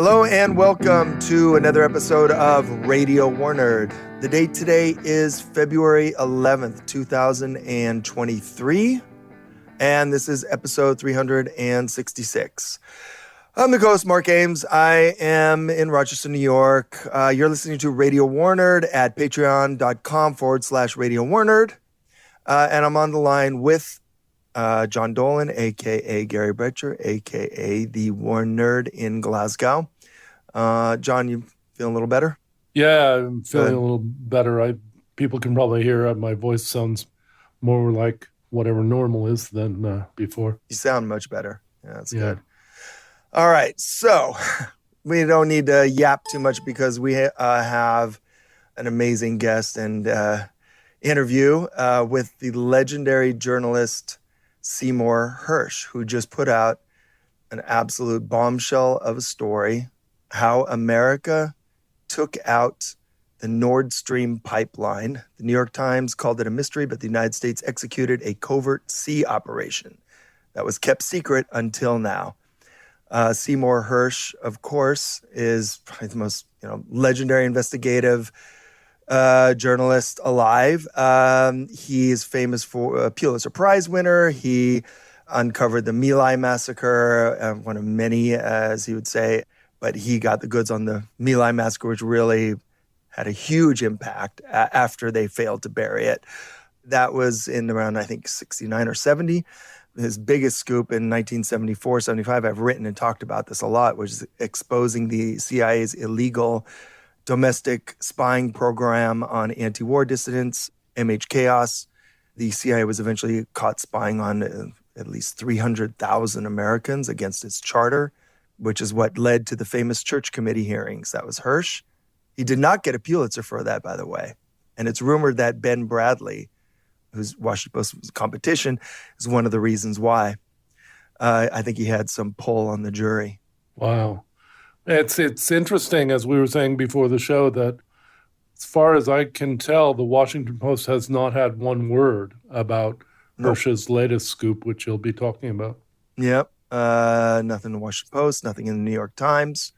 Hello and welcome to another episode of Radio Warner. The date today is February 11th, 2023, and this is episode 366. I'm the host, Mark Ames. I am in Rochester, New York. You're listening to Radio Warner at patreon.com/Radio Warner. And I'm on the line with John Dolan, a.k.a. Gary Brecher, a.k.a. the War Nerd in Glasgow. John, you feeling a little better? Yeah, I'm feeling a little better. People can probably hear my voice sounds more like whatever normal is than before. You sound much better. Yeah, that's good. All right, so we don't need to yap too much because we have an amazing guest and interview with the legendary journalist Seymour Hersh, who just put out an absolute bombshell of a story, how America took out the Nord Stream pipeline. The New York Times called it a mystery, but the United States executed a covert sea operation that was kept secret until now. Seymour Hersh, of course, is probably the most legendary investigative journalist alive. He is famous for a Pulitzer Prize winner. He uncovered the My Lai massacre, one of many, as he would say, but he got the goods on the My Lai massacre, which really had a huge impact after they failed to bury it. That was in around, I think, 69 or 70. His biggest scoop in 1974, 75, I've written and talked about this a lot, was exposing the CIA's illegal domestic spying program on anti-war dissidents, MH-Chaos. The CIA was eventually caught spying on at least 300,000 Americans against its charter, which is what led to the famous Church Committee hearings. That was Hersh. He did not get a Pulitzer for that, by the way. And it's rumored that Ben Bradley, who's Washington Post's competition, is one of the reasons why. I think he had some pull on the jury. Wow. It's interesting, as we were saying before the show, that as far as I can tell, the Washington Post has not had one word about Hersh's latest scoop, which you'll be talking about. Yep. Nothing in the Washington Post, nothing in the New York Times.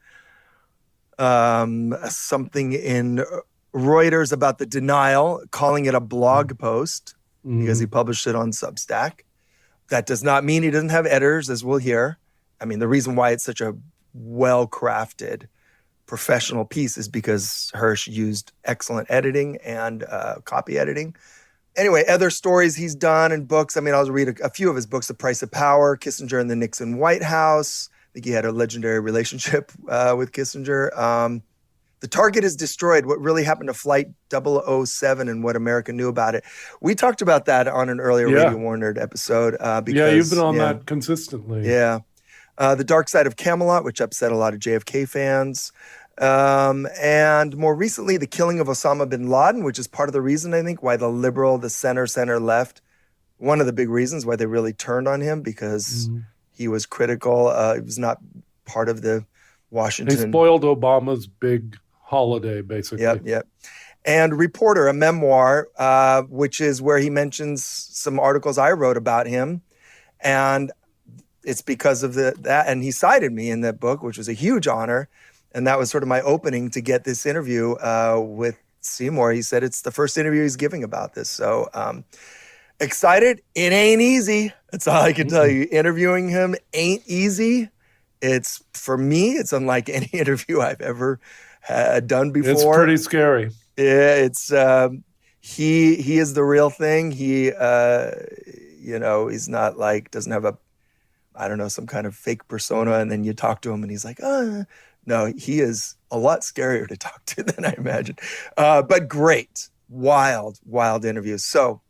Something in Reuters about the denial, calling it a blog post because he published it on Substack. That does not mean he doesn't have editors, as we'll hear. I mean, the reason why it's such a well-crafted professional piece is because Hersh used excellent editing and copy editing. Anyway, other stories he's done and books. I mean, I'll read a few of his books. The Price of Power, Kissinger and the Nixon White House. I think he had a legendary relationship with Kissinger. The Target is Destroyed, What Really Happened to Flight 007 and What America Knew About It. We talked about that on an earlier Radio Warner episode. Because, you've been on that consistently. Yeah. The Dark Side of Camelot, which upset a lot of JFK fans. And more recently, the killing of Osama bin Laden, which is part of the reason, I think, why the liberal, the center left. One of the big reasons why they really turned on him, because he was critical. He was not part of the Washington. He spoiled Obama's big holiday, basically. Yep. And Reporter, a memoir, which is where he mentions some articles I wrote about him. And it's because of that. And he cited me in that book, which was a huge honor. And that was sort of my opening to get this interview with Seymour. He said it's the first interview he's giving about this. So excited. It ain't easy. That's all I can tell you. Interviewing him ain't easy. For me, it's unlike any interview I've ever done before. It's pretty scary. Yeah, it's he is the real thing. He he's not like, doesn't have some kind of fake persona, and then you talk to him and he's like, no, he is a lot scarier to talk to than I imagined. But great, wild interview. So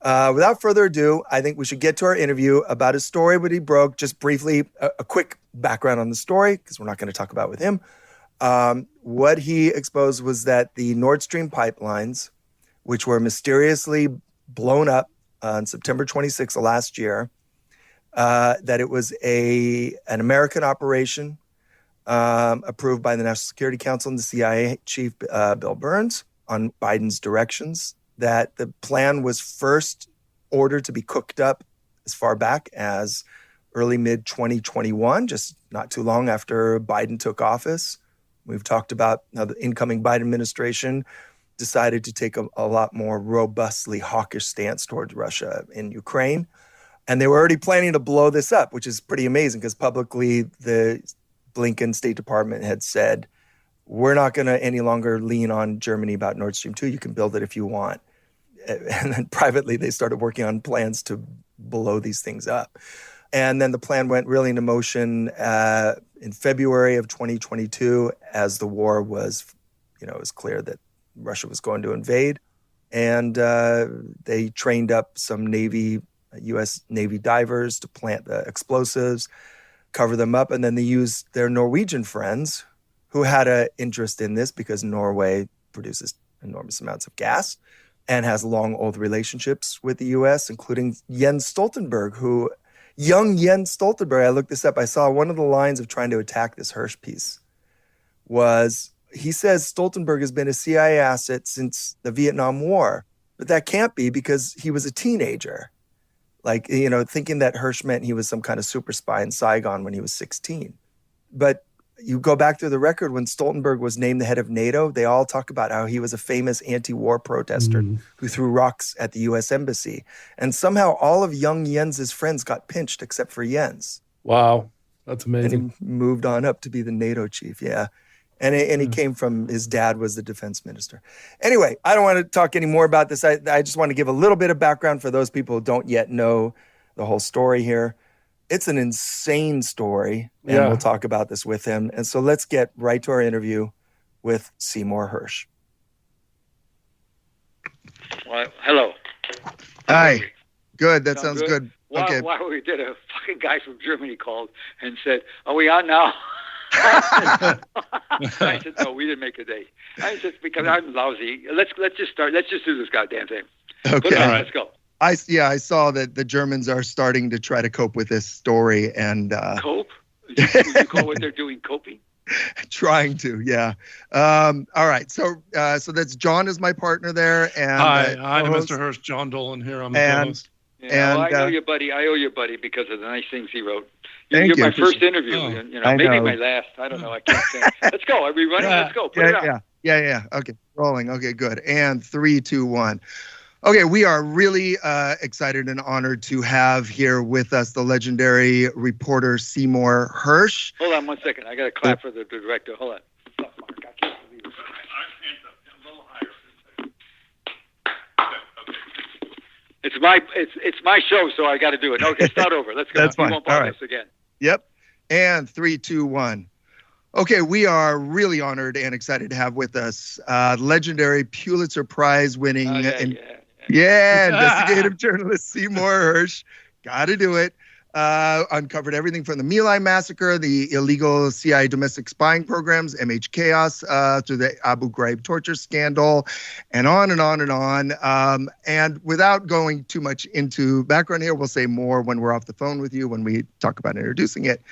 without further ado, I think we should get to our interview about his story, what he broke. Just briefly, a quick background on the story, because we're not going to talk about it with him. What he exposed was that the Nord Stream pipelines, which were mysteriously blown up on September 26th of last year, that it was an American operation approved by the National Security Council and the CIA chief, Bill Burns, on Biden's directions, that the plan was first ordered to be cooked up as far back as early mid-2021, just not too long after Biden took office. We've talked about how the incoming Biden administration decided to take a lot more robustly hawkish stance towards Russia in Ukraine. And they were already planning to blow this up, which is pretty amazing because publicly the Blinken State Department had said, we're not going to any longer lean on Germany about Nord Stream 2. You can build it if you want. And then privately, they started working on plans to blow these things up. And then the plan went really into motion in February of 2022 as the war was, it was clear that Russia was going to invade. And they trained up some U.S. Navy divers to plant the explosives, cover them up, and then they used their Norwegian friends who had an interest in this because Norway produces enormous amounts of gas and has long, old relationships with the U.S., including Jens Stoltenberg, young Jens Stoltenberg, I looked this up, I saw one of the lines of trying to attack this Hersh piece was, he says Stoltenberg has been a CIA asset since the Vietnam War, but that can't be because he was a teenager. Thinking that Hersh meant he was some kind of super spy in Saigon when he was 16. But you go back through the record, when Stoltenberg was named the head of NATO, they all talk about how he was a famous anti-war protester who threw rocks at the U.S. embassy. And somehow all of young Jens's friends got pinched except for Jens. Wow, that's amazing. And he moved on up to be the NATO chief, yeah. And he came from, his dad was the defense minister. Anyway, I don't want to talk any more about this. I just want to give a little bit of background for those people who don't yet know the whole story here. It's an insane story, and we'll talk about this with him. And so let's get right to our interview with Seymour Hersh. Well, hello. Hi. Good. That sounds good. Okay. Why we did a fucking guy from Germany called and said, "Are we on now?" I said, "No, we didn't make a date." I said, "Because I'm lousy. Let's just start. Let's just do this goddamn thing." Okay. All right. Let's go. I saw that the Germans are starting to try to cope with this story and cope. You call what they're doing coping? Trying to, yeah. All right, so that's John is my partner there, and hi, Mr. Hersh. John Dolan here. I'm the co-host. Yeah, I know you, buddy. I owe you, buddy, because of the nice things he wrote. You're my first interview. I maybe know. My last. I don't know. I can't say. Let's go. Are we running? Let's go. Put it out. Yeah. Okay, rolling. Okay, good. And 3, 2, 1. Okay, we are really excited and honored to have here with us the legendary reporter Seymour Hersh. Hold on 1 second. I got to clap for the director. Hold on. Mark, I can't believe it. It's my show, so I got to do it. Okay, start over. Let's go. That's fine. You won't All bother right. us again. Yep. And 3, 2, 1. Okay, we are really honored and excited to have with us legendary Pulitzer Prize winning investigative journalist Seymour Hersh. Got to do it. Uncovered everything from the My Lai massacre, the illegal CIA domestic spying programs, MH chaos, through the Abu Ghraib torture scandal, and on and on and on. And without going too much into background here, we'll say more when we're off the phone with you, when we talk about introducing it.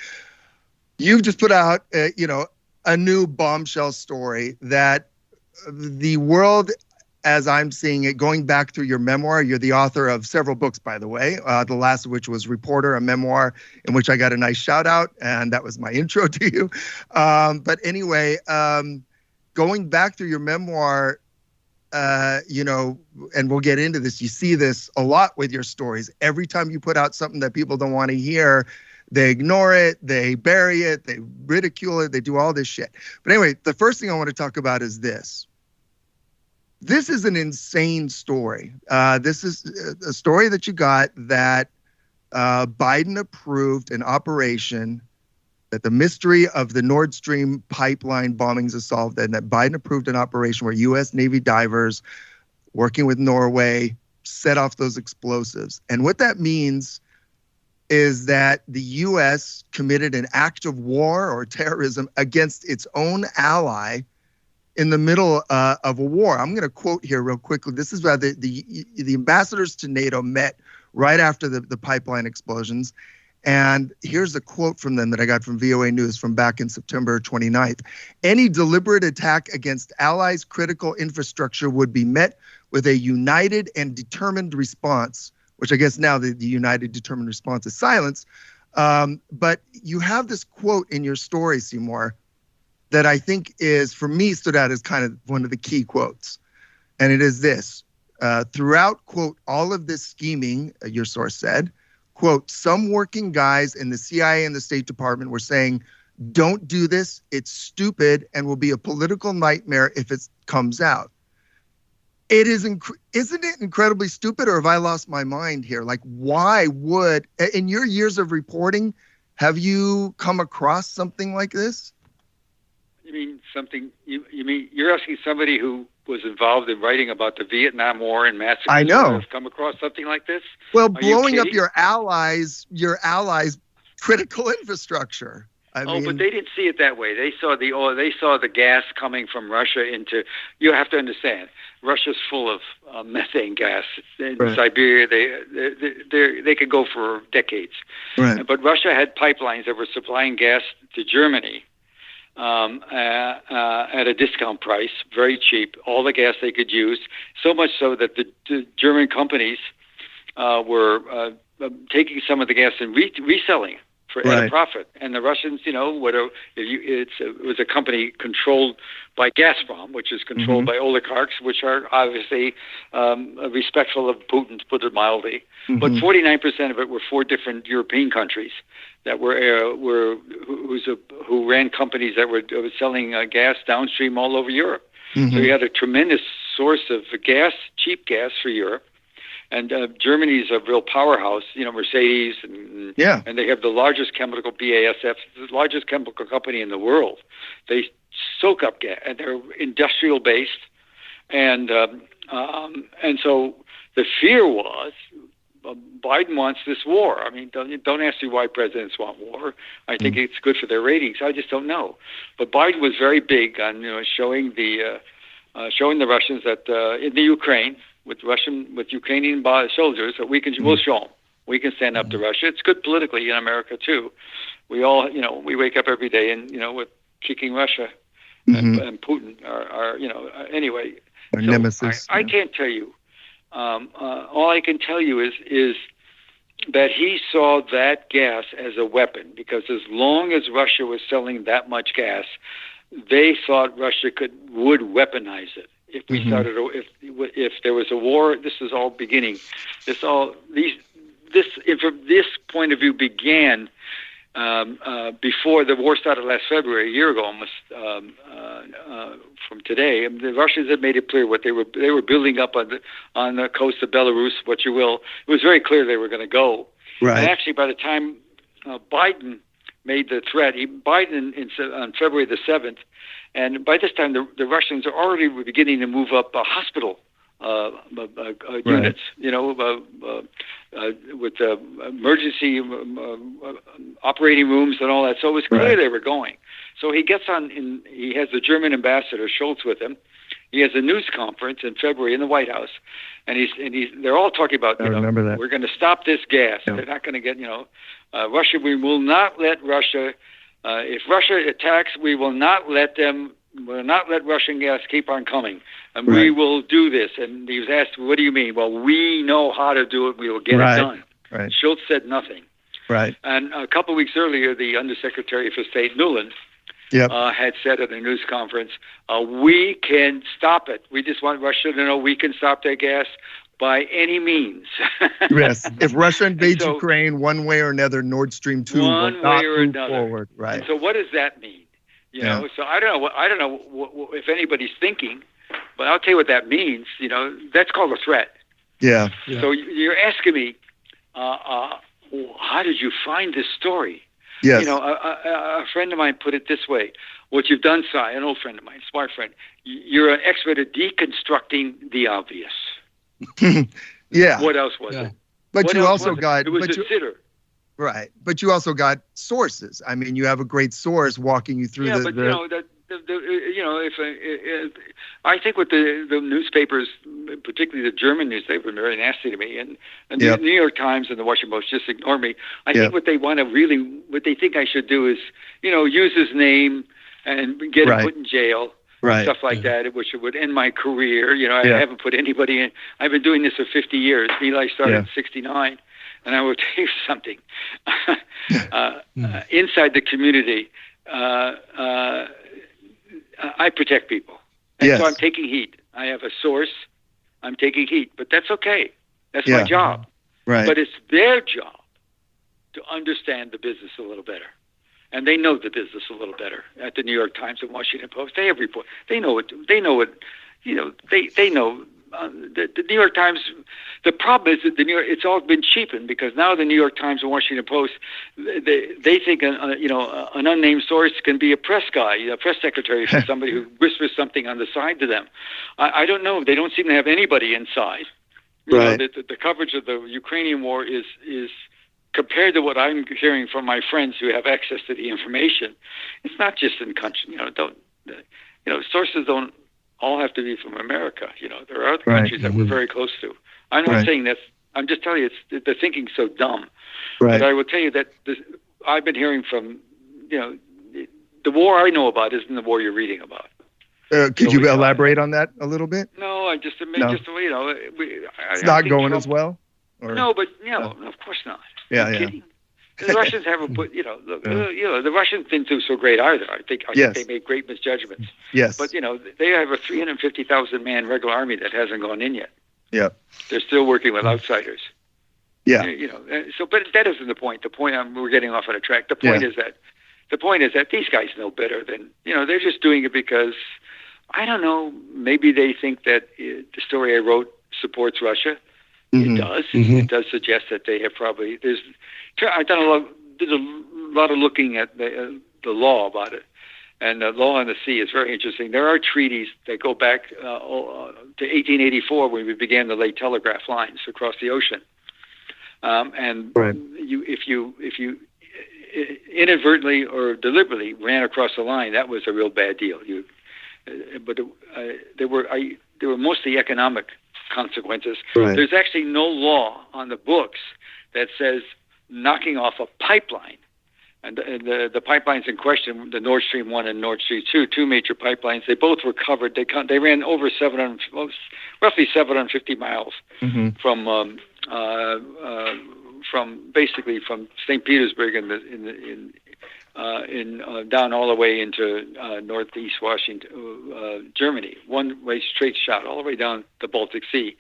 You've just put out, a new bombshell story that the world, as I'm seeing it, going back through your memoir, you're the author of several books, by the way, the last of which was Reporter, a memoir in which I got a nice shout out, and that was my intro to you. But anyway, going back through your memoir, and we'll get into this, you see this a lot with your stories. Every time you put out something that people don't want to hear, they ignore it, they bury it, they ridicule it, they do all this shit. But anyway, the first thing I want to talk about is this. This is an insane story. This is a story that you got that Biden approved an operation, that the mystery of the Nord Stream pipeline bombings is solved, and that Biden approved an operation where U.S. Navy divers working with Norway set off those explosives. And what that means is that the U.S. committed an act of war or terrorism against its own ally in the middle of a war. I'm going to quote here real quickly. This is where the ambassadors to NATO met right after the pipeline explosions. And here's a quote from them that I got from VOA News from back in September 29th. Any deliberate attack against allies' critical infrastructure would be met with a united and determined response, which I guess now the united determined response is silence, But you have this quote in your story, Seymour, that I think for me, stood out as kind of one of the key quotes. And it is this: throughout, quote, all of this scheming, your source said, quote, some working guys in the CIA and the State Department were saying, don't do this. It's stupid and will be a political nightmare if it comes out. Isn't it incredibly stupid, or have I lost my mind here? Like, why would, in your years of reporting, have you come across something like this? You mean something? You mean you're asking somebody who was involved in writing about the Vietnam War and massacres? I know. Have come across something like this? Well, blowing up your allies' critical infrastructure. I mean, but they didn't see it that way. They saw the gas coming from Russia into. You have to understand, Russia's full of methane gas. In Siberia, they could go for decades. Right. But Russia had pipelines that were supplying gas to Germany at a discount price, very cheap, all the gas they could use, so much so that the German companies were taking some of the gas and reselling at a profit. And the Russians, it was a company controlled by Gazprom, which is controlled by oligarchs, which are obviously respectful of Putin, to put it mildly. But 49% of it were 4 different European countries that who ran companies that were selling gas downstream all over Europe. So you had a tremendous source of gas, cheap gas for Europe. And Germany's a real powerhouse, Mercedes, and they have the largest chemical, BASF, the largest chemical company in the world. They soak up gas, and they're industrial based, and so the fear was Biden wants this war. I mean, don't ask me why presidents want war. I think it's good for their ratings. I just don't know. But Biden was very big on showing the Russians that in the Ukraine. With Ukrainian soldiers, that we'll show them. We can stand up to Russia. It's good politically in America too. We all, we wake up every day and with kicking Russia and Putin anyway. Our nemesis. I can't tell you. All I can tell you is that he saw that gas as a weapon, because as long as Russia was selling that much gas, they thought Russia would weaponize it. If we started, if there was a war, this is all beginning. From this point of view began before the war started last February, a year ago almost from today. And the Russians had made it clear what they were building up on the coast of Belarus, what you will. It was very clear they were going to go. Right. And actually, by the time Biden made the threat, Biden on February the 7th. And by this time, the Russians are already beginning to move up hospital units, with emergency operating rooms and all that. So it was clear they were going. So he gets on. He has the German ambassador Schultz with him. He has a news conference in February in the White House, and they're all talking about, we're going to stop this gas. Yeah. They're not going to get, Russia. We will not let Russia. If Russia attacks, we will not let them. We'll not let Russian gas keep on coming, and we will do this. And he was asked, "What do you mean?" Well, we know how to do it. We will get it done. Right. Schultz said nothing. Right. And a couple of weeks earlier, the Undersecretary for State Nuland had said at a news conference, "We can stop it. We just want Russia to know we can stop their gas by any means." Yes. If Russia invades Ukraine one way or another, Nord Stream 2 will not move forward. Right. And so what does that mean? So I don't know if anybody's thinking, but I'll tell you what that means. That's called a threat. Yeah. So you're asking me, how did you find this story? Yes. A friend of mine put it this way: what you've done, Si, an old friend of mine, smart friend, you're an expert at deconstructing the obvious. Yeah. What else was it? But what you else also got. It was a sitter. Right. But you also got sources. I mean, you have a great source walking you through I think what the newspapers, particularly the German newspapers, are very nasty to me, and the New York Times and the Washington Post just ignore me. I think what they think I should do is, use his name and get him put in jail. Right. Stuff like that, which would end my career. I Yeah. haven't put anybody in. I've been doing this for 50 years. Eli started in 69. And I will tell you something. Inside the community, I protect people. And so I'm taking heat. I have a source. I'm taking heat. But that's okay. That's my job. Right. But it's their job to understand the business a little better. And they know the business a little better at the New York Times and Washington Post. They have report. They know it. They know it. They know the New York Times. The problem is that it's all been cheapened because now the New York Times and Washington Post, they think an unnamed source can be a press guy, a press secretary for somebody who whispers something on the side to them. I don't know. They don't seem to have anybody inside. The coverage of the Ukrainian war is compared to what I'm hearing from my friends who have access to the information. It's not just in country. Sources don't all have to be from America. There are other countries that we're very close to. I'm not saying that's. I'm just telling you, the thinking's so dumb. But I will tell you that I've been hearing from, the war I know about isn't the war you're reading about. Could you elaborate on that a little bit? No, I just it's not going as well. Or? No, but of course not. Yeah, kidding? The Russians haven't put, the Russians didn't do so great either. I think they made great misjudgments. Yes. But they have a 350,000 man regular army that hasn't gone in yet. Yeah. They're still working with outsiders. Yeah. But that isn't the point. The point we're getting off on a track. The point is that these guys know better than they're just doing it because I don't know. Maybe they think that the story I wrote supports Russia. Mm-hmm. It does. Mm-hmm. It does suggest that they have probably. I've did a lot of looking at the law about it, and the law on the sea is very interesting. There are treaties that go back to 1884 when we began to lay telegraph lines across the ocean, and if you inadvertently or deliberately ran across the line, that was a real bad deal. There were mostly economic consequences. Right. There's actually no law on the books that says knocking off a pipeline. And the pipelines in question, the Nord Stream 1 and Nord Stream 2, two major pipelines, they both were covered. They ran over roughly 750 miles from basically from St. Petersburg down all the way into northeast Washington, Germany. One-way straight shot all the way down the Baltic Sea.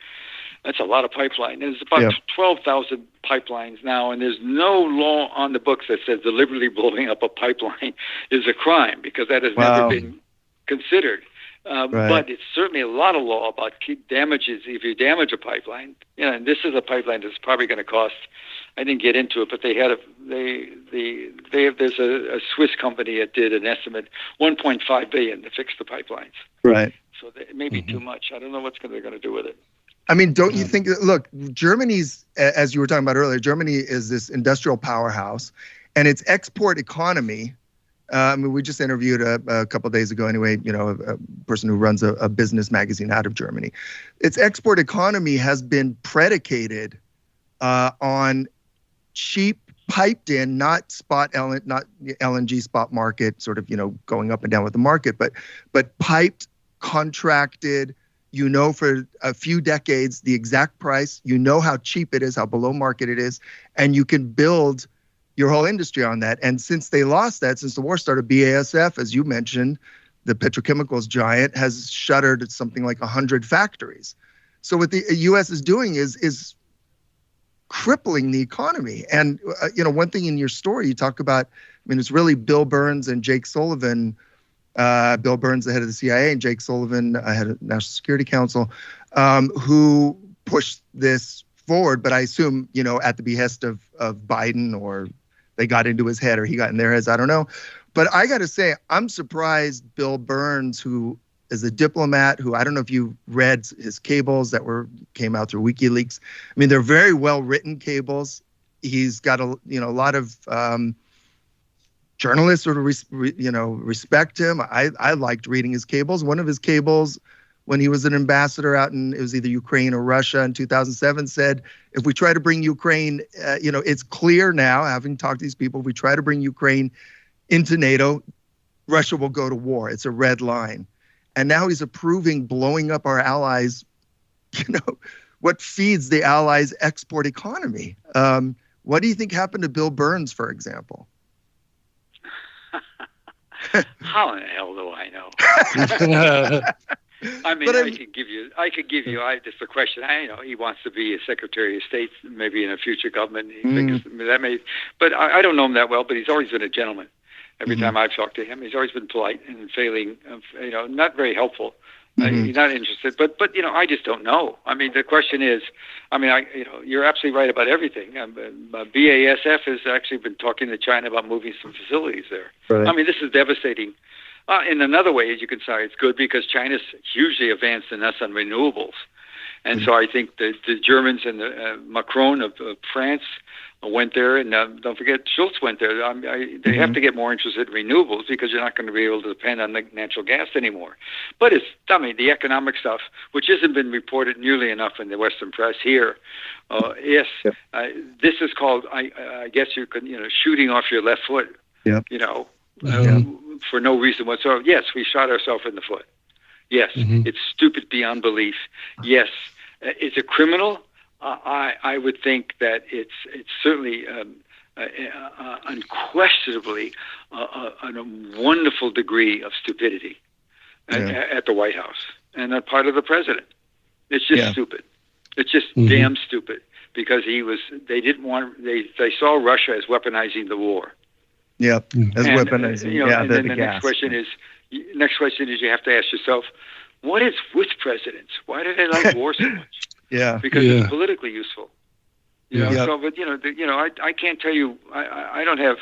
That's a lot of pipeline. There's about 12,000 pipelines now, and there's no law on the books that says deliberately blowing up a pipeline is a crime because that has never been considered. But it's certainly a lot of law about damages if you damage a pipeline. And this is a pipeline that's probably going to cost. I didn't get into it, but there's a Swiss company that did an estimate $1.5 billion to fix the pipelines. Right. So it may be too much. I don't know what they're going to do with it. I mean, don't you think? Look, Germany's, as you were talking about earlier, Germany is this industrial powerhouse, and its export economy. I mean, we just interviewed a couple of days ago, anyway. A person who runs a business magazine out of Germany. Its export economy has been predicated on cheap, piped in, not the LNG spot market, sort of going up and down with the market, but piped, contracted. For a few decades, the exact price, how cheap it is, how below market it is, and you can build your whole industry on that. And since they lost that, since the war started, BASF, as you mentioned, the petrochemicals giant, has shuttered something like 100 factories. So what the U.S. is doing is crippling the economy. And, one thing in your story you talk about, it's really Bill Burns and Jake Sullivan. Bill Burns, the head of the CIA, and Jake Sullivan, head of the National Security Council, who pushed this forward. But I assume, at the behest of Biden, or they got into his head, or he got in their heads. I don't know. But I got to say, I'm surprised Bill Burns, who is a diplomat, who I don't know if you read his cables that came out through WikiLeaks. I mean, they're very well written cables. He's got a lot of journalists sort of respect him. I liked reading his cables. One of his cables, when he was an ambassador out in, it was either Ukraine or Russia in 2007, said, if we try to bring Ukraine, it's clear now, having talked to these people, if we try to bring Ukraine into NATO, Russia will go to war. It's a red line. And now he's approving blowing up our allies, what feeds the allies' export economy. What do you think happened to Bill Burns, for example? How in the hell do I know? I mean, I could give you. Just a question. I know he wants to be a Secretary of State, maybe in a future government. He thinks that may, but I don't know him that well. But he's always been a gentleman. Every time I've talked to him, he's always been polite and failing. Not very helpful. He's not interested. But I just don't know. I mean, the question is, you're absolutely right about everything. BASF has actually been talking to China about moving some facilities there. Right. I mean, this is devastating. In another way, as you can say, it's good because China's hugely advanced in us on renewables. And so I think the Germans and Macron of France went there, and don't forget Schultz went there. They have to get more interested in renewables because you're not going to be able to depend on the natural gas anymore. But the economic stuff, which hasn't been reported nearly enough in the Western press here. This is called, I guess you could, shooting off your left foot. Yep. For no reason whatsoever. Yes, we shot ourselves in the foot. Yes, it's stupid beyond belief. Yes, is it criminal? I would think that it's certainly unquestionably a wonderful degree of stupidity at the White House and on part of the president. It's just stupid. It's just damn stupid because they saw Russia as weaponizing the war. Yep, as weaponizing. And then the next question is you have to ask yourself, what is with presidents? Why do they like war so much? Because it's politically useful. So, but I can't tell you. I don't have.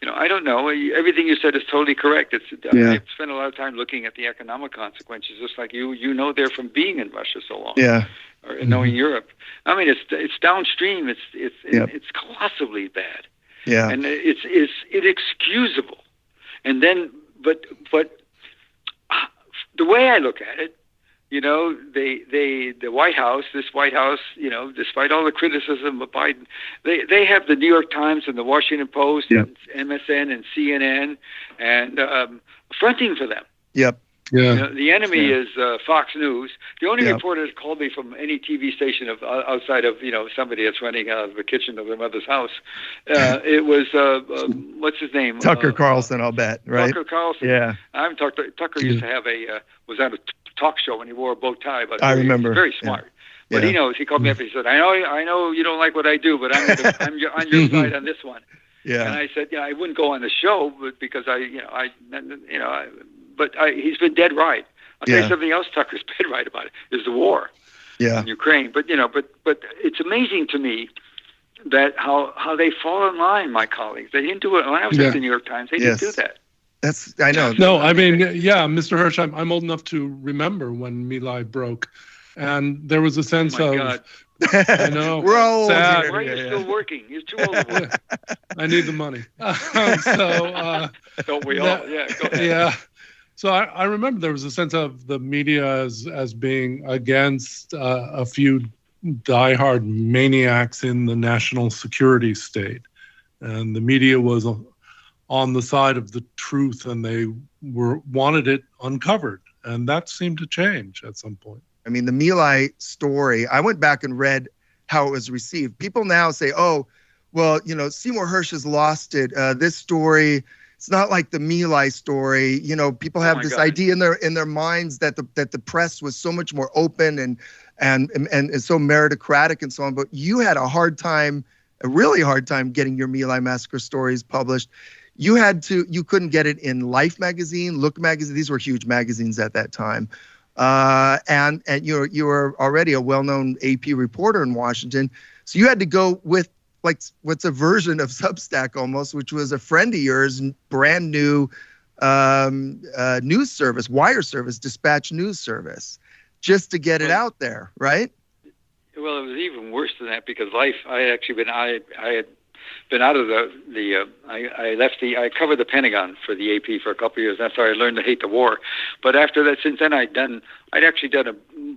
I don't know. Everything you said is totally correct. I've spent a lot of time looking at the economic consequences, just like you. There from being in Russia so long. Or knowing Europe. I mean, it's downstream. It's colossally bad. And it's inexcusable. And then, but the way I look at it, the White House, despite all the criticism of Biden, they have the New York Times and the Washington Post and MSN and CNN and fronting for them. Yep. Yeah. The enemy is Fox News. The only reporter that called me from any TV station outside of somebody that's running out of the kitchen of their mother's house, it was what's his name? Tucker Carlson, I'll bet. Right. Tucker Carlson. Yeah. I haven't talked to Tucker. Used to have was on a talk show when he wore a bow tie. But I remember. He's very smart. But he knows. He called me up and he said, "I know you don't like what I do, but I'm on your side on this one." Yeah. And I said, I wouldn't go on the show, but because he's been dead right. I'll tell you something else Tucker's been right about it, is the war in Ukraine. But it's amazing to me that how they fall in line, my colleagues. They didn't do it when I was at the New York Times. They didn't do that. I know. No, I mean, Mr. Hersh, I'm old enough to remember when My Lai broke, and there was a sense of. God. I know. We're all sad. Why are you still working? You're too old to work. I need the money. Don't we all? Yeah, go ahead. Yeah. So I remember there was a sense of the media as being against a few diehard maniacs in the national security state. And the media was on the side of the truth, and they wanted it uncovered. And that seemed to change at some point. I mean, the My Lai story, I went back and read how it was received. People now say, oh, well, Seymour Hersh has lost it. This story, it's not like the My Lai story. People have this idea in their minds that the press was so much more open and so meritocratic and so on. But you had a really hard time getting your My Lai massacre stories published. You couldn't get it in Life magazine, Look magazine. These were huge magazines at that time. And you were already a well-known AP reporter in Washington. So you had to go with what's a version of Substack almost, which was a friend of yours, brand new news service, wire service, dispatch news service, just to get it out there, right? Well, it was even worse than that because Life, I had been out of I covered the Pentagon for the AP for a couple of years. That's how I learned to hate the war. But after that, since then, I'd actually done a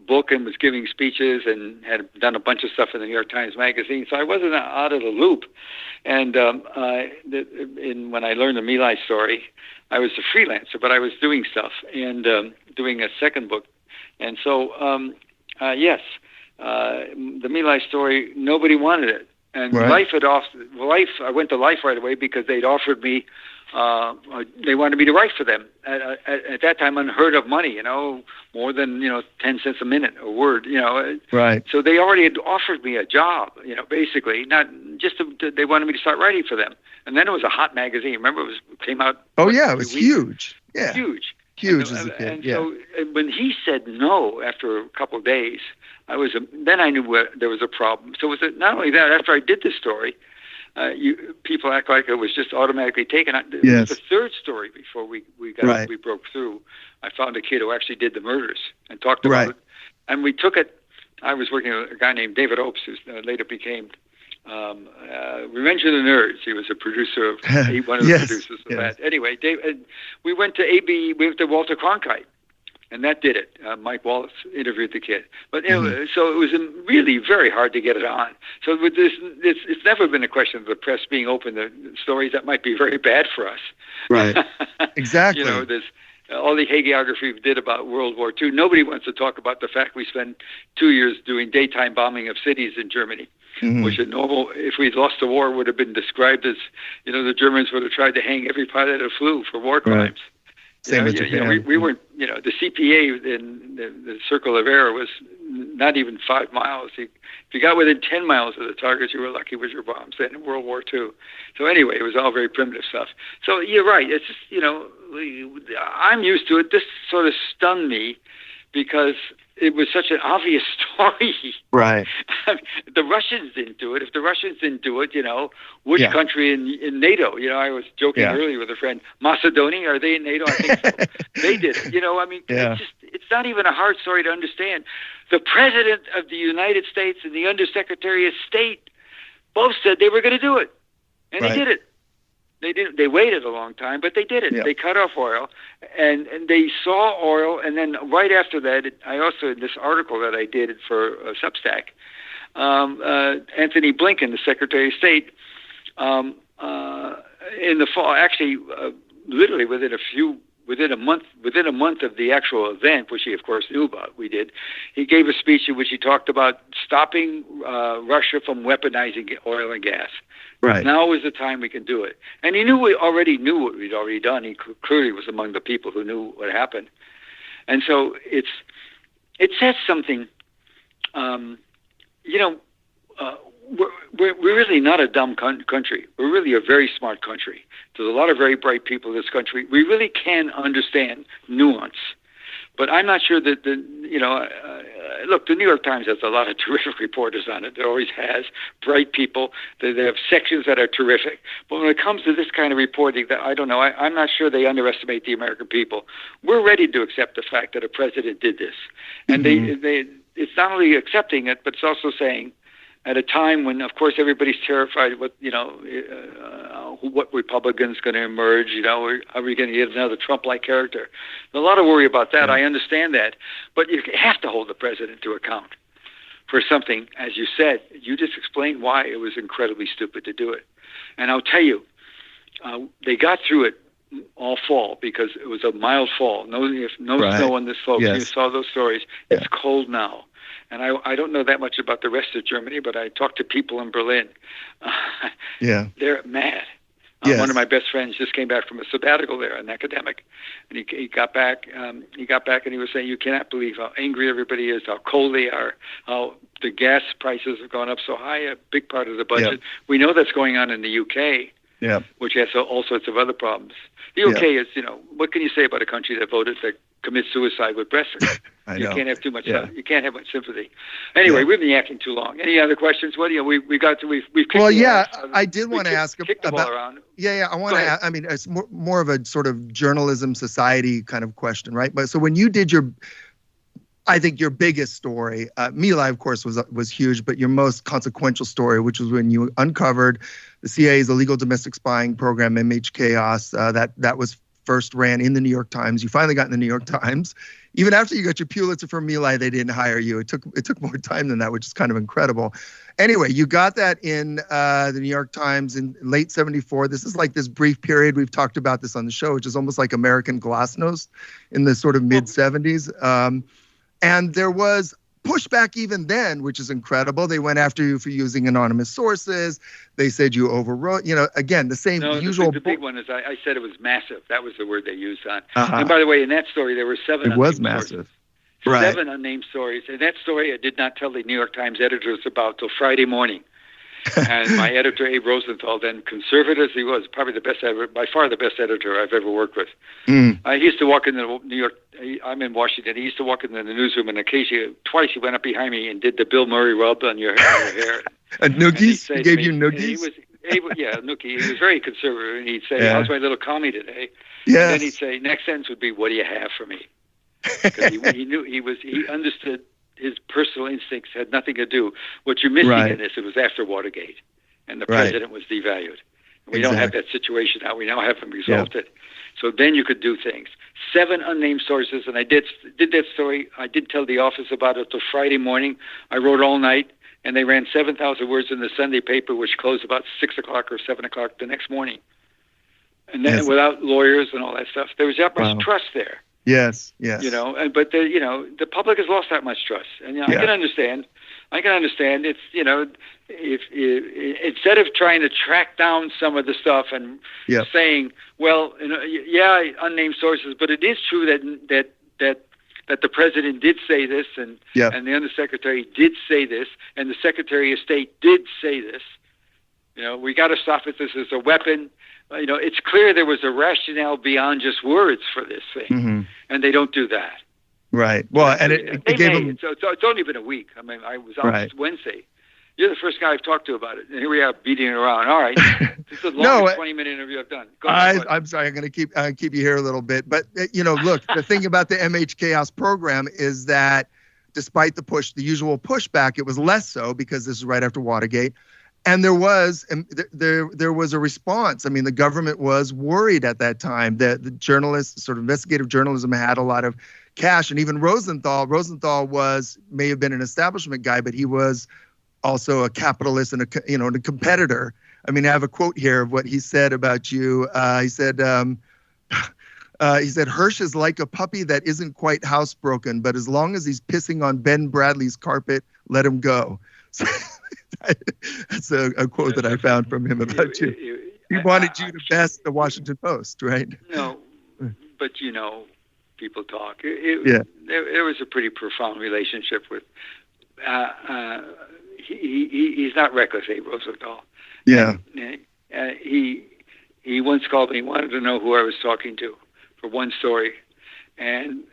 book and was giving speeches and had done a bunch of stuff in the New York Times Magazine. So I wasn't out of the loop. And when I learned the My Lai story, I was a freelancer, but I was doing stuff and doing a second book. And so, yes, the My Lai story, nobody wanted it. And Right. I went to Life right away because they'd offered me, they wanted me to write for them. At that time, unheard of money, more than, 10 cents a minute, a word, Right. So they already had offered me a job, basically, not just they wanted me to start writing for them. And then it was a hot magazine. Remember, it came out. Oh, yeah, it was huge. Yeah. Huge. Huge and, as a kid. And yeah. so when he said no after a couple of days, then I knew there was a problem. So not only that, after I did this story, people act like it was just automatically taken. It Yes. was the third story before we broke through. I found a kid who actually did the murders and talked about it. And we took it. I was working with a guy named David Opes, who later became Revenge of the Nerds. He was a producer of one of the producers of that. Anyway, we went to Walter Cronkite, and that did it. Mike Wallace interviewed the kid, but so it was really very hard to get it on. So with this, it's never been a question of the press being open to stories that might be very bad for us. Right. Exactly. There's all the hagiography we did about World War II. Nobody wants to talk about the fact we spent 2 years doing daytime bombing of cities in Germany. Mm-hmm. Which if we'd lost the war, would have been described as, the Germans would have tried to hang every pilot that flew for war crimes. Same with Japan. We weren't, the CPA in the circle of error was not even 5 miles. If you got within 10 miles of the targets, you were lucky with your bombs then in World War II. So anyway, it was all very primitive stuff. So you're right. It's just, I'm used to it. This sort of stunned me because it was such an obvious story. Right. The Russians didn't do it. If the Russians didn't do it, which country in NATO? I was joking earlier with a friend. Macedonia, are they in NATO? I think so. They did it. It's not even a hard story to understand. The President of the United States and the Undersecretary of State both said they were going to do it. And they did it. They waited a long time, but they did it. They cut off oil, and they saw oil, and then right after that, I also, in this article that I did for Substack, Anthony Blinken, the Secretary of State, in the fall, actually, literally within a month of the actual event, which he of course knew about, he gave a speech in which he talked about stopping Russia from weaponizing oil and gas. Right. Now is the time we can do it. And he already knew what we'd already done. He clearly was among the people who knew what happened. And so it says something, we're really not a dumb country. We're really a very smart country. There's a lot of very bright people in this country. We really can understand nuance. But I'm not sure that look, the New York Times has a lot of terrific reporters on it. It always has bright people. They have sections that are terrific. But when it comes to this kind of reporting, I don't know. I'm not sure they underestimate the American people. We're ready to accept the fact that a president did this. And it's not only accepting it, but it's also saying, at a time when, of course, everybody's terrified what Republican's going to emerge. Are we going to get another Trump-like character? There's a lot of worry about that. I understand that, but you have to hold the president to account for something. As you said, you just explained why it was incredibly stupid to do it. And I'll tell you, they got through it all fall because it was a mild fall. No snow on this slope. Yes. You saw those stories. Yeah. It's cold now. And I don't know that much about the rest of Germany, but I talked to people in Berlin. They're mad. Yes. One of my best friends just came back from a sabbatical there, an academic, and he got back. And he was saying, "You cannot believe how angry everybody is, how cold they are, how the gas prices have gone up so high. A big part of the budget. Yep. We know that's going on in the UK, which has all sorts of other problems. The UK is, what can you say about a country that voted to commit suicide with Brexit? You can't have too much. You can't have much sympathy. Anyway, we've been yakking too long. Any other questions? We've kicked I did want to ask about. The ball around. I want to ask. I mean, it's more of a sort of journalism society kind of question, right? But so when you did I think your biggest story, My Lai, of course, was huge, but your most consequential story, which was when you uncovered the CIA's illegal domestic spying program, MH Chaos, that was first ran in the New York Times. You finally got in the New York Times. Even after you got your Pulitzer for My Lai, they didn't hire you. It took more time than that, which is kind of incredible. Anyway, you got that in the New York Times in late '74. This is like this brief period. We've talked about this on the show, which is almost like American Glasnost in the sort of mid '70s. And there was pushback even then, which is incredible. They went after you for using anonymous sources. They said you overwrote, again, the same usual. The big one is I said it was massive. That was the word they used on. And by the way, in that story, there were 7 It was massive. Sources. Right. 7 unnamed stories. And that story I did not tell the New York Times editors about till Friday morning. And my editor, Abe Rosenthal, then conservative as he was, probably by far the best editor I've ever worked with. He used to walk in the New York, I'm in Washington, he used to walk in the newsroom, and occasionally, twice he went up behind me and did the Bill Murray rub on your hair. And noogies? He gave you noogies? Yeah, noogie. He was very conservative, and he'd say, how's my little commie today? Yes. And then he'd say, next sentence would be, what do you have for me? Because he understood his personal instincts had nothing to do. What you're missing in this, it was after Watergate, and the president was devalued. We don't have that situation now. We now have them resolved it. So then you could do things. 7 unnamed sources, and I did that story. I did tell the office about it till Friday morning. I wrote all night, and they ran 7,000 words in the Sunday paper, which closed about 6 o'clock or 7 o'clock the next morning. And then without lawyers and all that stuff, there was that much trust there. Yes. But the public has lost that much trust, and I can understand. It's if instead of trying to track down some of the stuff and saying, well, unnamed sources, but it is true that the president did say this, and the undersecretary did say this, and the secretary of state did say this. We got to stop it. This is a weapon. It's clear there was a rationale beyond just words for this thing, and they don't do that. Right. Well, and it gave them. So it's only been a week. I mean, I was on Wednesday. You're the first guy I've talked to about it, and here we are beating it around. All right, this is the longest 20-minute interview I've done. Go ahead. I'm sorry. I'm going to keep you here a little bit, but look, the thing about the MH Chaos program is that despite the usual pushback, it was less so because this is right after Watergate. And there was a response. I mean, the government was worried at that time that the journalists, sort of investigative journalism, had a lot of cash. And even Rosenthal may have been an establishment guy, but he was also a capitalist and a competitor. I mean, I have a quote here of what he said about you. He said, Hersh is like a puppy that isn't quite housebroken, but as long as he's pissing on Ben Bradley's carpet, let him go. So, that's a quote that I found from him about you. He wanted you to best the Washington Post, right? No, but people talk. There was a pretty profound relationship with. He's not reckless, Abe Rosenthal. Yeah. And he once called me. He wanted to know who I was talking to for one story, and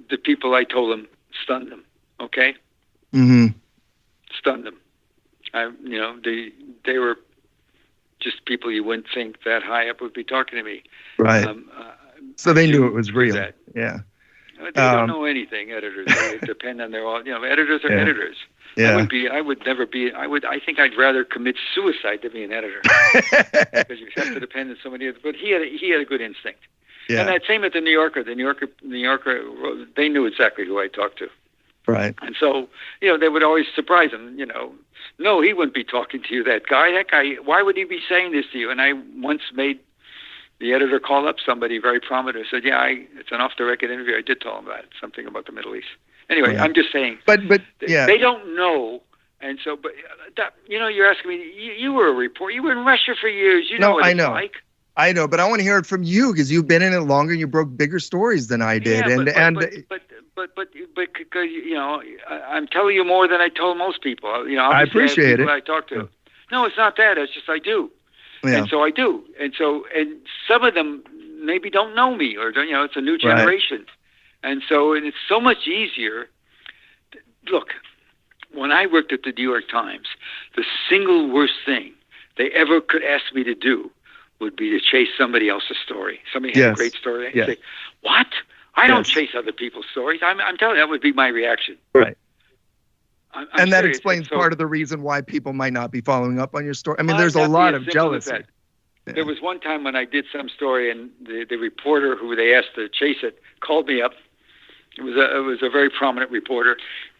the people I told him stunned him. Okay. Mm-hmm. Stunned them. They were just people you wouldn't think that high up would be talking to me. Right. So they knew it was real. Yeah. They don't know anything. Editors. They depend on their own. Editors are editors. Yeah. I think I'd rather commit suicide to be an editor because you have to depend on somebody else. But he had a good instinct. Yeah. And that same at the New Yorker. The New Yorker. They knew exactly who I talked to. Right. And so, they would always surprise him, No, he wouldn't be talking to you, that guy, why would he be saying this to you? And I once made the editor call up somebody very prominent and said, it's an off-the-record interview. I did tell him that, something about the Middle East. Anyway, I'm just saying. But they don't know. And so, you're asking me, you were a reporter. You were in Russia for years. You know what it's like. I know, but I want to hear it from you because you've been in it longer and you broke bigger stories than I did. But because I'm telling you more than I told most people. I appreciate it. I talk to. No, it's not that. It's just I do, and so I do, and some of them maybe don't know me, or it's a new generation, and it's so much easier. Look, when I worked at the New York Times, the single worst thing they ever could ask me to do would be to chase somebody else's story. Somebody had a great story. I'd say, what? I don't chase other people's stories. I'm telling you, that would be my reaction. Right. I'm and that serious. explains So, part of the reason why people might not be following up on your story. I mean, might there's a not be lot as of simple as jealousy. that. Yeah. There was one time when I did some story, and the reporter who they asked to chase it called me up. It was a very prominent reporter.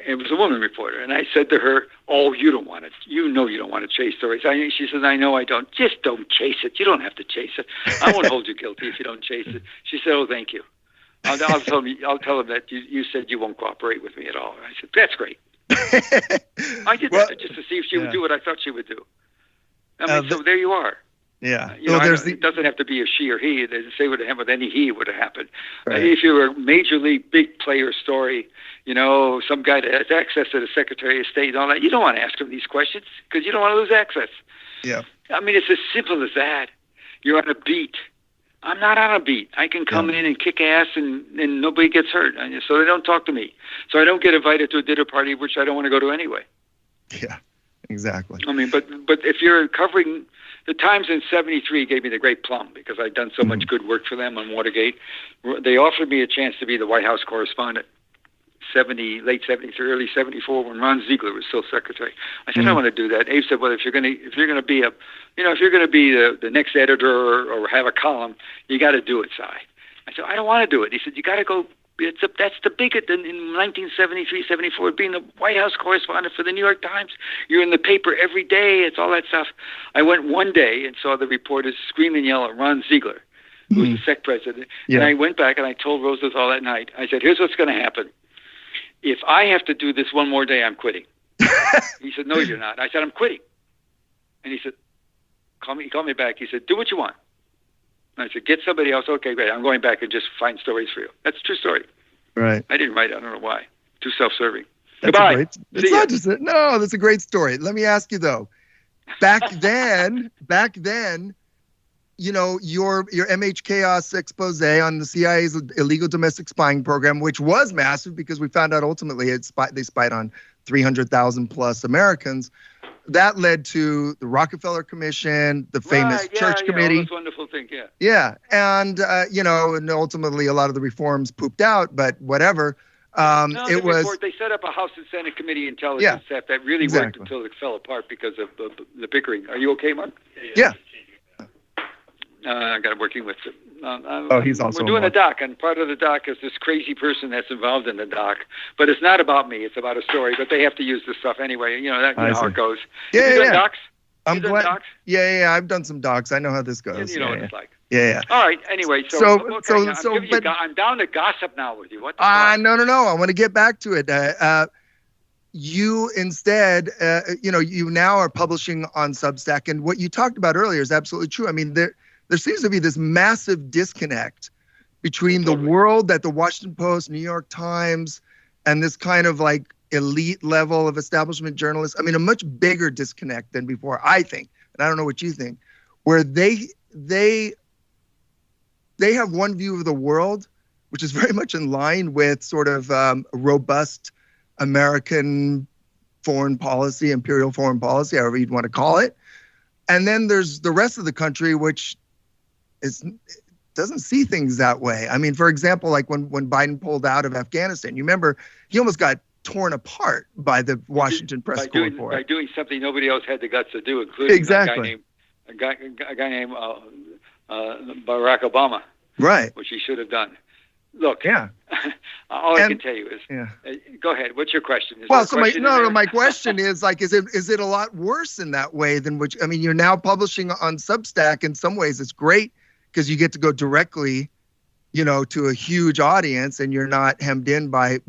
It was a woman reporter, and I said to her, "Oh, you don't want to. You know you don't want to chase stories." She says, "I know I don't. Just don't chase it. You don't have to chase it. I won't hold you guilty if you don't chase it." She said, "Oh, thank you. I'll tell them that you said you won't cooperate with me at all." I said, "That's great." I did that just to see if she would do what I thought she would do. I mean, so there you are. Yeah. It doesn't have to be a she or he. They say what happened with any he would have happened. Right. If you're a major league big player story, some guy that has access to the Secretary of State and all that, you don't want to ask him these questions because you don't want to lose access. Yeah. I mean, it's as simple as that. You're on a beat. I'm not on a beat. I can come in and kick ass and nobody gets hurt. So they don't talk to me. So I don't get invited to a dinner party, which I don't want to go to anyway. Yeah, exactly. I mean, but if you're covering the Times in '73 gave me the great plum because I'd done so much good work for them on Watergate. They offered me a chance to be the White House correspondent. Late '73, early '74, when Ron Ziegler was still secretary. I said, I want to do that. Abe said, well, if you're going to be the next editor or have a column, you got to do it, Si. I said, I don't want to do it. He said, you got to go. That's the biggest in 1973, '74, being the White House correspondent for the New York Times. You're in the paper every day. It's all that stuff. I went one day and saw the reporters scream and yell at Ron Ziegler, who was the SEC president. Yeah. And I went back and I told Rosenthal that night. I said, here's what's going to happen. If I have to do this one more day, I'm quitting. He said, no, you're not. I said, I'm quitting. And he said, call me back. He said, do what you want. And I said, get somebody else. Okay, great. I'm going back and just find stories for you. That's a true story. Right. I didn't write it. I don't know why. Too self-serving. That's Goodbye. That's a great story. Let me ask you though. Back then, your MH Chaos expose on the CIA's illegal domestic spying program, which was massive because we found out ultimately they spied on 300,000 plus Americans. That led to the Rockefeller Commission, the famous Church Committee. All those wonderful things, yeah. Yeah, and and ultimately a lot of the reforms pooped out, but whatever. They set up a House and Senate Committee intelligence staff that really worked until it fell apart because of the bickering. Are you okay, Mark? Yeah. I got working with him. He's also. We're doing a doc, and part of the doc is this crazy person that's involved in the doc. But it's not about me; it's about a story. But they have to use this stuff anyway. You know how it goes. Yeah, you done docs? I'm glad. Docs? Yeah. I've done some docs. I know how this goes. You know what it's like. Yeah. All right. Anyway, I'm down to gossip now with you. What? No. I want to get back to it. You instead, you now are publishing on Substack, and what you talked about earlier is absolutely true. I mean, there seems to be this massive disconnect between the world that the Washington Post, New York Times, and this kind of like elite level of establishment journalists. I mean, a much bigger disconnect than before, I think, and I don't know what you think, where they have one view of the world, which is very much in line with sort of robust American foreign policy, imperial foreign policy, however you'd want to call it. And then there's the rest of the country, which doesn't see things that way. I mean, for example, like when Biden pulled out of Afghanistan, you remember he almost got torn apart by the Washington press corps for it. By doing something nobody else had the guts to do, including a guy named Barack Obama. Right. Which he should have done. Look, all I can tell you is, go ahead. What's your question? My question is like, is it a lot worse in that way than which? I mean, you're now publishing on Substack. In some ways, it's great because you get to go directly, to a huge audience, and you're not hemmed in by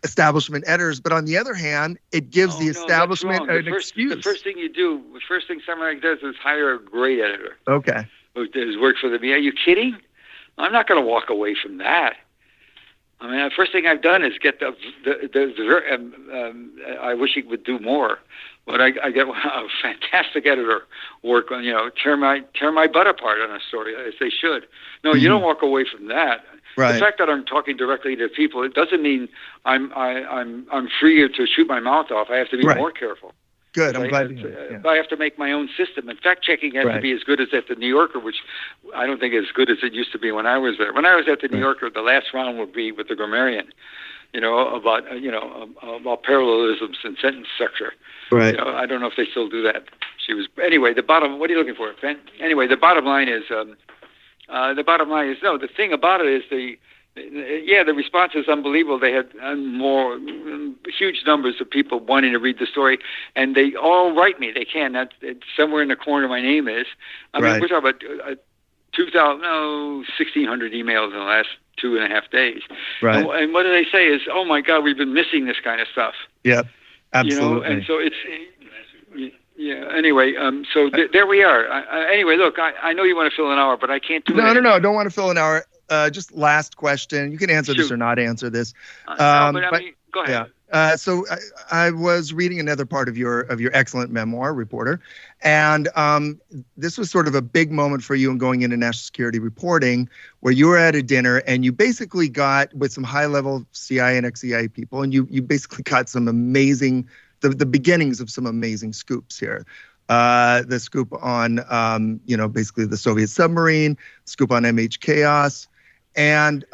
establishment editors. But on the other hand, it gives the establishment an excuse. The first thing somebody does is hire a great editor. Okay. Who does work for them. Are you kidding? I'm not going to walk away from that. I mean, the first thing I've done is get I wish he would do more, but I get a fantastic editor work on, tear my butt apart on a story, as they should. No, you don't walk away from that. Right. The fact that I'm talking directly to people, it doesn't mean I'm free to shoot my mouth off. I have to be more careful. Good. I'm glad to hear it. I have to make my own system. And fact-checking has to be as good as at the New Yorker, which I don't think is as good as it used to be when I was there. When I was at the New Yorker, the last round would be with the grammarian, about parallelisms and sentence structure. Right. I don't know if they still do that. Anyway, what are you looking for, Ben? Anyway, the bottom line is, the thing about it is the response is unbelievable. They had huge numbers of people wanting to read the story, and they all write me. They can. Somewhere in the corner my name is. I mean, we're talking about 1,600 emails in the last 2.5 days. Right. And what do they say is, oh my God, we've been missing this kind of stuff. Yep. Absolutely. And so it's. Yeah. Anyway, so there we are. Anyway, look, I know you want to fill an hour, but I can't do it. No. Don't want to fill an hour. Just last question. You can answer this or not answer this. Go ahead. Yeah. So I was reading another part of your excellent memoir, Reporter, and this was sort of a big moment for you in going into national security reporting, where you were at a dinner and you basically got with some high-level CIA and ex-CIA people, and you basically got some amazing, the beginnings of some amazing scoops here. The scoop on, basically the Soviet submarine, scoop on MH Chaos. And,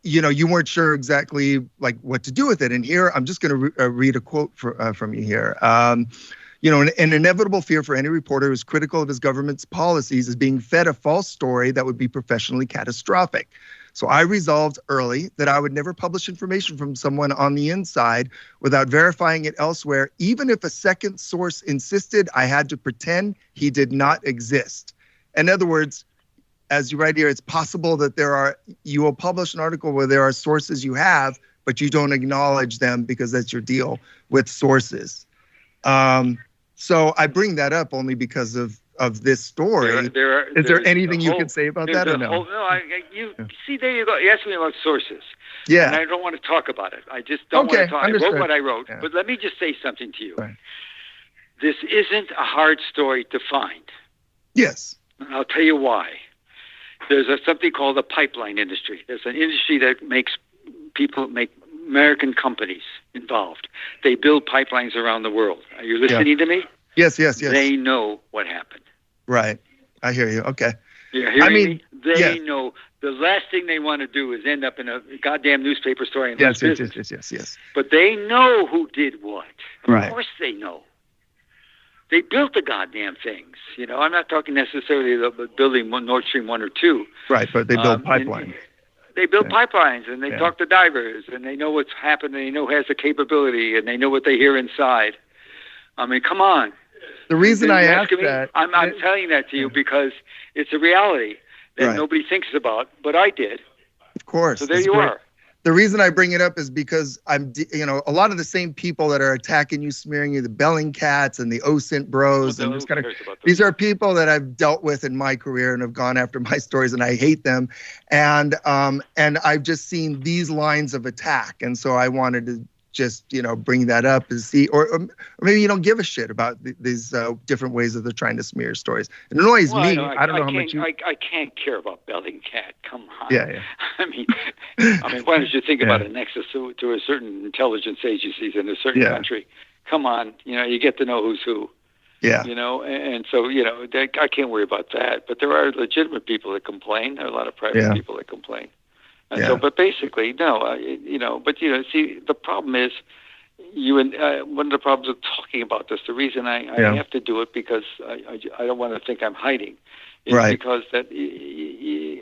you weren't sure exactly like what to do with it. And here, I'm just going to read a quote from you here. An inevitable fear for any reporter who is critical of his government's policies is being fed a false story that would be professionally catastrophic. So I resolved early that I would never publish information from someone on the inside without verifying it elsewhere, even if a second source insisted I had to pretend he did not exist. In other words, as you write here, it's possible that you will publish an article where there are sources you have, but you don't acknowledge them because that's your deal with sources. So I bring that up only because of this story. Is there anything you can say about that or no? See, there you go. You asked me about sources. Yeah. And I don't want to talk about it. I just don't want to talk. Understood. I wrote what I wrote. Yeah. But let me just say something to you. Right. This isn't a hard story to find. Yes. I'll tell you why. There's something called the pipeline industry. There's an industry that makes American companies involved. They build pipelines around the world. Are you listening to me? Yes. They know what happened. Right. I hear you. Okay. You're hearing me? They know. The last thing they want to do is end up in a goddamn newspaper story. And Yes. But they know who did what. Right. Of course they know. They built the goddamn things. I'm not talking necessarily about building Nord Stream 1 or 2. Right, but they build pipelines. They build pipelines, and they talk to divers, and they know what's happened, and they know who has the capability, and they know what they hear inside. I mean, come on. The reason I ask that... I'm telling that to you because it's a reality that nobody thinks about, but I did. Of course. So there you are. The reason I bring it up is because a lot of the same people that are attacking you, smearing you, the Bellingcats and the OSINT bros, and these are people that I've dealt with in my career and have gone after my stories, and I hate them. And I've just seen these lines of attack, and so I wanted to just bring that up and see, or maybe you don't give a shit about these different ways that they're trying to smear stories. It annoys me. I don't know how much I can't care about Bellingcat. Come on. Yeah. I mean, why don't you think about a nexus to a certain intelligence agencies in a certain country? Come on, you get to know who's who. Yeah. And so I can't worry about that. But there are legitimate people that complain. There are a lot of private people that complain. And so, but basically, no, see, the problem is one of the problems of talking about this, the reason I have to do it because I don't want to think I'm hiding, is because that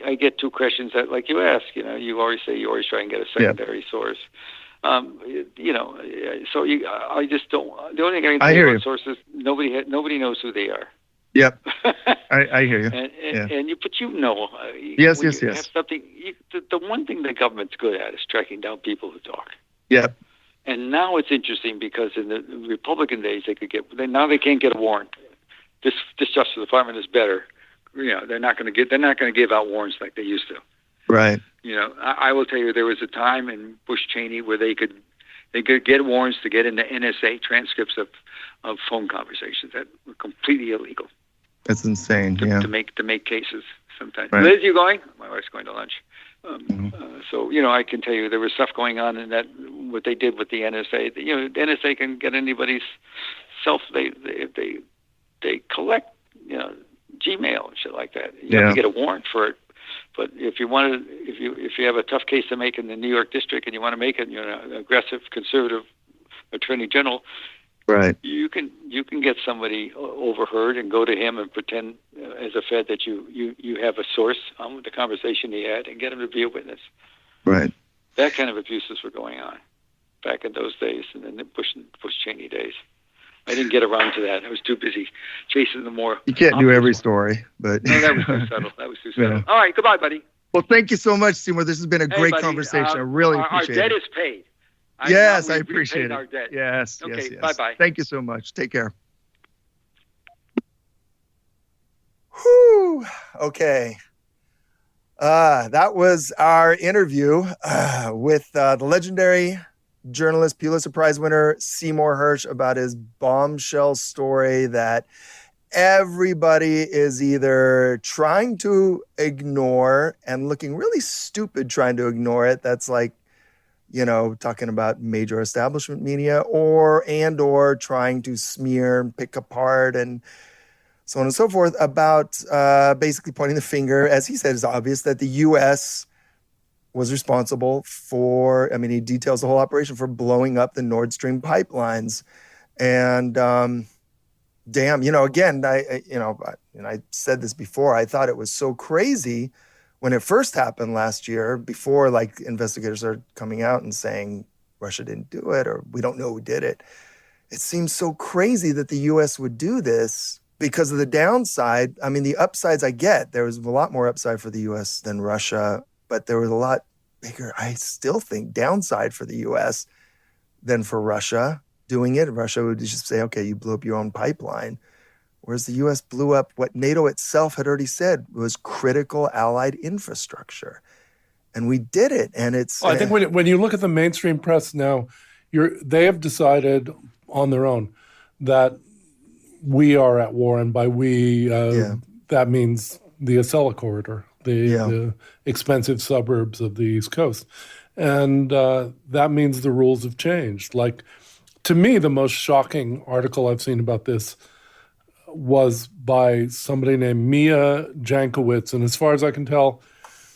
I get two questions that, like you ask, you always say you always try and get a secondary source. So I just don't. The only thing I can say about sources, nobody knows who they are. Yep, I hear you. But yes. Have something. The one thing the government's good at is tracking down people who talk. Yep. And now it's interesting because in the Republican days they can't get a warrant. This Justice Department is better. They're not going to give out warrants like they used to. Right. I will tell you there was a time in Bush Cheney where they could get warrants to get into NSA transcripts of phone conversations that were completely illegal. That's insane. To make cases sometimes. Right. Liz, you going? My wife's going to lunch. So I can tell you there was stuff going on in that what they did with the NSA. The NSA can get anybody's they collect, Gmail and shit like that. You have to get a warrant for it. But if you have a tough case to make in the New York district and you want to make it, an aggressive conservative attorney general, right? You can get somebody overheard and go to him and pretend as a Fed that you have a source on the conversation he had and get him to be a witness. Right. That kind of abuses were going on back in those days, and then the Bush Cheney days. I didn't get around to that. I was too busy chasing the more. You can't do every story, but no, that was too subtle. Yeah. All right, goodbye, buddy. Well, thank you so much, Seymour. This has been a great conversation. I really appreciate it. Our debt is paid. Yes, I appreciate it. Our debt. Yes. Okay, yes. Bye-bye. Thank you so much. Take care. Whew. Okay. That was our interview with the legendary journalist, Pulitzer Prize winner Seymour Hersh about his bombshell story that everybody is either trying to ignore and looking really stupid trying to ignore it. That's like, talking about major establishment media or trying to smear and pick apart and so on and so forth about basically pointing the finger, as he said, it's obvious that the U.S. was responsible for, he details the whole operation for blowing up the Nord Stream pipelines. And damn, again, I said this before, I thought it was so crazy when it first happened last year, before like investigators are coming out and saying Russia didn't do it or we don't know who did it. It seems so crazy that the U.S. would do this because of the downside. The upsides I get, there was a lot more upside for the U.S. than Russia, but there was a lot bigger, I still think, downside for the U.S. than for Russia doing it. Russia would just say, okay, you blew up your own pipeline. Whereas the U.S. blew up what NATO itself had already said was critical Allied infrastructure. And we did it. And it's... I think when you look at the mainstream press now, they have decided on their own that we are at war. And by we, that means the Acela corridor, the expensive suburbs of the East Coast. And that means the rules have changed. Like, to me, the most shocking article I've seen about this was by somebody named Mia Jankowicz. And as far as I can tell,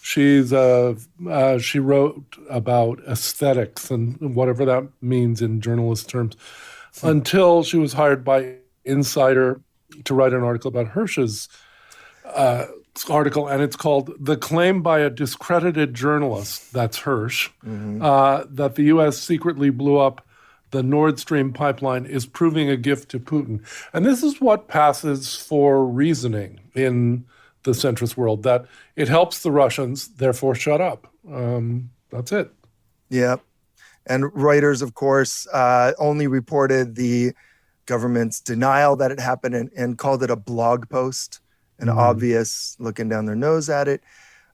she wrote about aesthetics and whatever that means in journalist terms until she was hired by Insider to write an article about Hersh's article, and it's called "The Claim by a Discredited Journalist," that's Hersh, that the U.S. secretly blew up the Nord Stream pipeline is proving a gift to Putin. And this is what passes for reasoning in the centrist world, that it helps the Russians, therefore shut up. That's it. Yeah. And Reuters, of course, only reported the government's denial that it happened and called it a blog post, an obvious looking down their nose at it.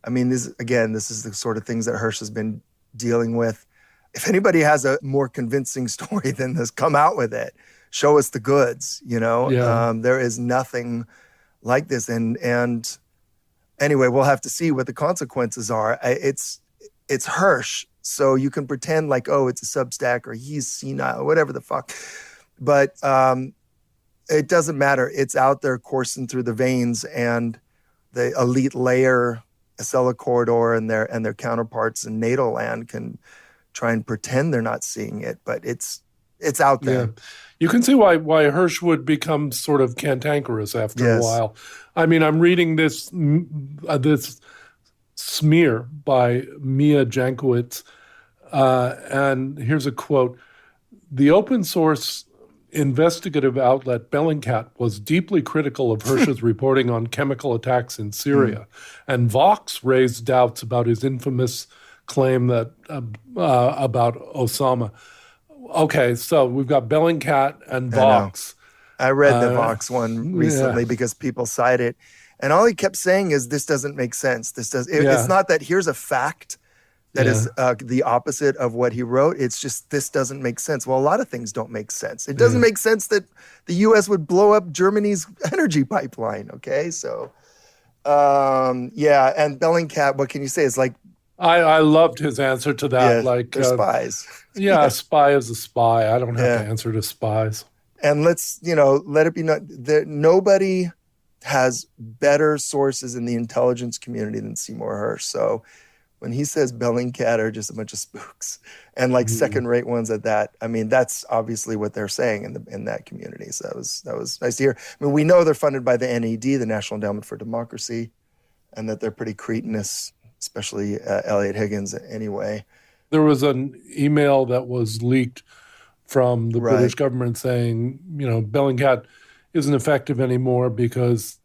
This is the sort of things that Hersh has been dealing with. If anybody has a more convincing story than this, come out with it. Show us the goods, There is nothing like this. And anyway, we'll have to see what the consequences are. It's Hersh, so you can pretend like, oh, it's a Substack or he's senile, whatever the fuck. But it doesn't matter. It's out there coursing through the veins, and the elite layer, Acela corridor, and their counterparts in NATO land can try and pretend they're not seeing it, but it's out there. Yeah. You can see why Hersh would become sort of cantankerous after a while. I'm reading this smear by Mia Jankowicz, and here's a quote. The open source investigative outlet Bellingcat was deeply critical of Hersh's reporting on chemical attacks in Syria, and Vox raised doubts about his infamous claim that about Osama. Okay, so we've got Bellingcat and Vox. I read the Vox one recently because people cite it, and all he kept saying is, "This doesn't make sense. It's not that here's a fact that is the opposite of what he wrote. It's just this doesn't make sense." Well, a lot of things don't make sense. It doesn't make sense that the U.S. would blow up Germany's energy pipeline. Okay, so and Bellingcat, what can you say? It's like. I loved his answer to that. They're spies. A spy is a spy. I don't have to answer to spies. And let's, let it be known that nobody has better sources in the intelligence community than Seymour Hersh. So when he says Bellingcat are just a bunch of spooks and like second-rate ones at that, I mean, that's obviously what they're saying in that community. So that was nice to hear. I mean, we know they're funded by the NED, the National Endowment for Democracy, and that they're pretty cretinous, especially Elliot Higgins anyway. There was an email that was leaked from the British government saying, Bellingcat isn't effective anymore because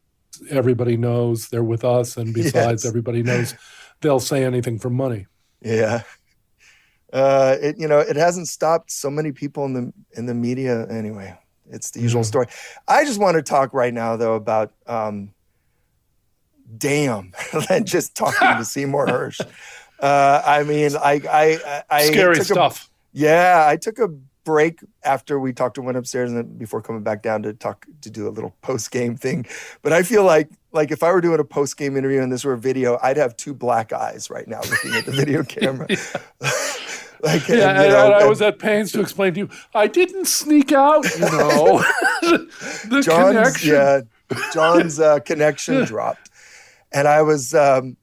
everybody knows they're with us, and besides, everybody knows they'll say anything for money. Yeah. It hasn't stopped so many people in the media anyway. It's the usual story. I just want to talk right now though about damn and just talking to Seymour Hersh. I mean, I scary stuff. I took a break after we talked to one upstairs and then before coming back down to do a little post-game thing. But I feel like if I were doing a post-game interview and this were a video, I'd have two black eyes right now looking at the video camera. I was at pains to explain to you, I didn't sneak out, the connection. Yeah, John's connection dropped. And I was there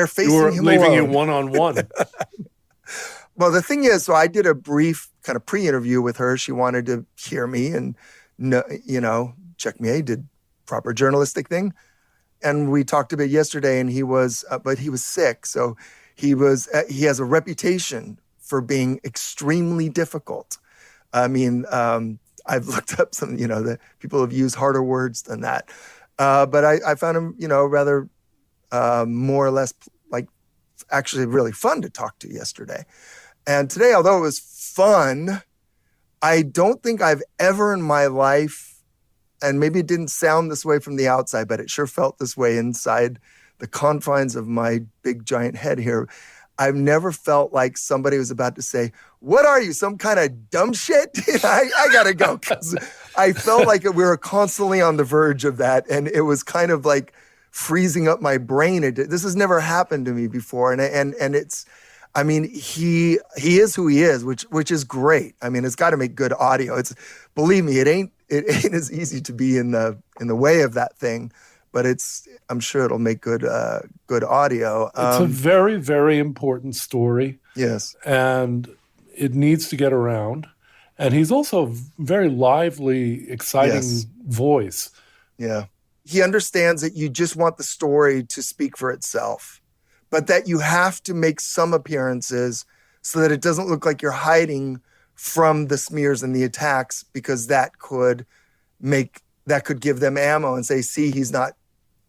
facing him leaving alone. you one-on-one. Well, the thing is, so I did a brief kind of pre-interview with her. She wanted to hear me and, check me. I did proper journalistic thing. And we talked a bit yesterday, and he was sick. So he has a reputation for being extremely difficult. I mean, I've looked up some, the people have used harder words than that. But I found him, rather more or less like actually really fun to talk to yesterday. And today, although it was fun, I don't think I've ever in my life, and maybe it didn't sound this way from the outside, but it sure felt this way inside the confines of my big giant head here. I've never felt like somebody was about to say, "What are you, some kind of dumb shit?" I gotta go, because I felt like we were constantly on the verge of that, and it was kind of like freezing up my brain. This has never happened to me before, and it's. I mean, he is who he is, which is great. I mean, it's got to make good audio. Believe me, it ain't as easy to be in the way of that thing, but I'm sure it'll make good audio. It's a very, very important story. Yes, and it needs to get around. And he's also a very lively, exciting voice. Yeah, he understands that you just want the story to speak for itself, but that you have to make some appearances so that it doesn't look like you're hiding from the smears and the attacks, because that could give them ammo and say, see, he's not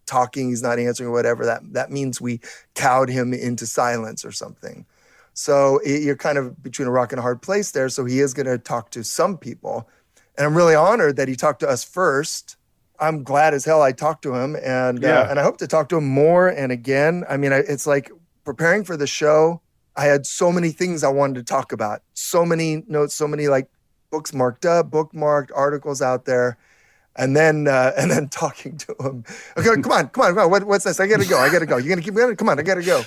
talking, he's not answering, or whatever. That means we cowed him into silence or something. So you're kind of between a rock and a hard place there. So he is going to talk to some people. And I'm really honored that he talked to us first. I'm glad as hell I talked to him, and I hope to talk to him more and again. I mean, it's like preparing for the show. I had so many things I wanted to talk about, so many notes, so many like books marked up, bookmarked, articles out there, and then talking to him. Okay, come on. What's this? I gotta go. You're gonna keep going? Come on, I gotta go.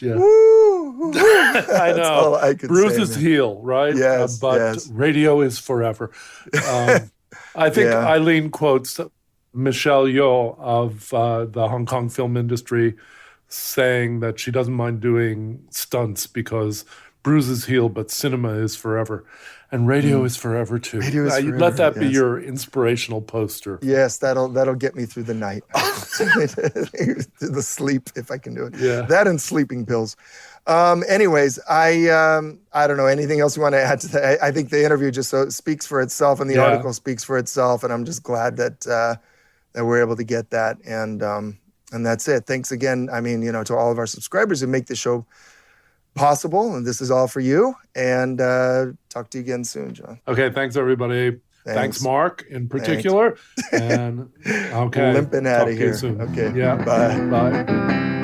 Yeah. Woo, I know. All I could Bruises say, heal, right? Yes, but radio is forever. I think Eileen quotes Michelle Yeoh of the Hong Kong film industry saying that she doesn't mind doing stunts because bruises heal, but cinema is forever. And radio is forever too. Let that be your inspirational poster. Yes, that'll get me through the night. Through the sleep, if I can do it. Yeah. That and sleeping pills. Anyways, I don't know anything else you want to add to that. I think the interview just speaks for itself, and the article speaks for itself, and I'm just glad that we're able to get that, and that's it. Thanks again. I mean, to all of our subscribers who make the show possible, and this is all for you. And talk to you again soon, John. Okay, thanks everybody. Thanks Mark in particular. And okay, limping out of here. Soon. Okay, yeah, bye. Bye.